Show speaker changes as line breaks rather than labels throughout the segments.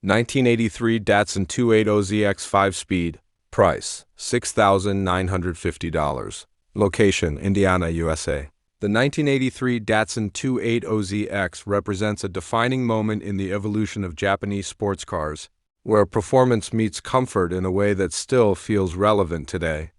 1983 Datsun 280ZX 5-speed. Price, $6,950. Location, Indiana, USA. The 1983 Datsun 280ZX represents a defining moment in the evolution of Japanese sports cars, where performance meets comfort in a way that still feels relevant today.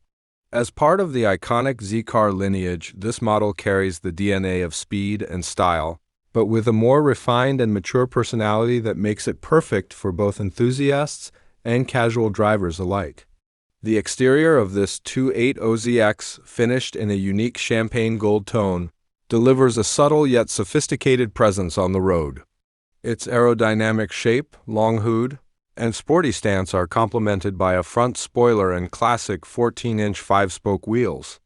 As part of the iconic Z-Car lineage, this model carries the DNA of speed and style, but with a more refined and mature personality that makes it perfect for both enthusiasts and casual drivers alike. The exterior of this 280ZX, finished in a unique champagne gold tone, delivers a subtle yet sophisticated presence on the road. Its aerodynamic shape, long hood, and sporty stance are complemented by a front spoiler and classic 14-inch 5-spoke wheels.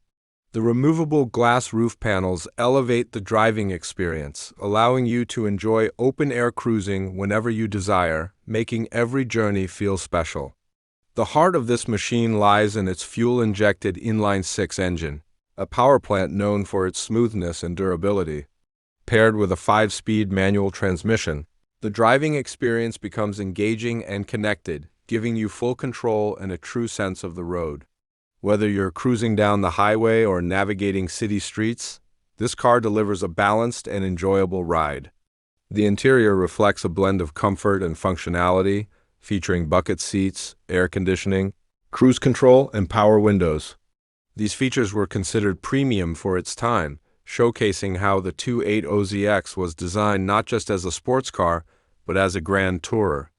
The removable glass roof panels elevate the driving experience, allowing you to enjoy open-air cruising whenever you desire, making every journey feel special. The heart of this machine lies in its fuel-injected inline-six engine, a power plant known for its smoothness and durability. Paired with a 5-speed manual transmission, the driving experience becomes engaging and connected, giving you full control and a true sense of the road. Whether you're cruising down the highway or navigating city streets, this car delivers a balanced and enjoyable ride. The interior reflects a blend of comfort and functionality, featuring bucket seats, air conditioning, cruise control, and power windows. These features were considered premium for its time, showcasing how the 280ZX was designed not just as a sports car, but as a grand tourer.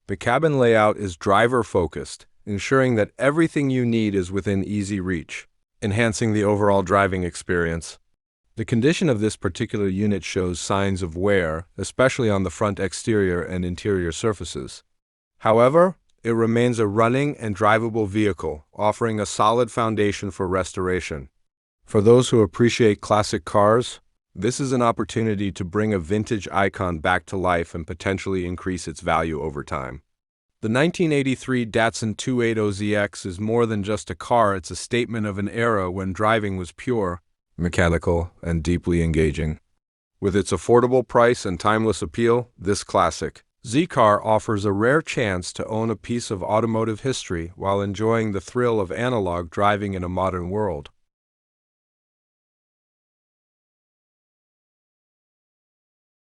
The cabin layout is driver-focused, ensuring that everything you need is within easy reach, enhancing the overall driving experience. The condition of this particular unit shows signs of wear, especially on the front exterior and interior surfaces. However, it remains a running and drivable vehicle, offering a solid foundation for restoration. For those who appreciate classic cars, this is an opportunity to bring a vintage icon back to life and potentially increase its value over time. The 1983 Datsun 280ZX is more than just a car, it's a statement of an era when driving was pure, mechanical, and deeply engaging. With its affordable price and timeless appeal, this classic Z-Car offers a rare chance to own a piece of automotive history while enjoying the thrill of analog driving in a modern world.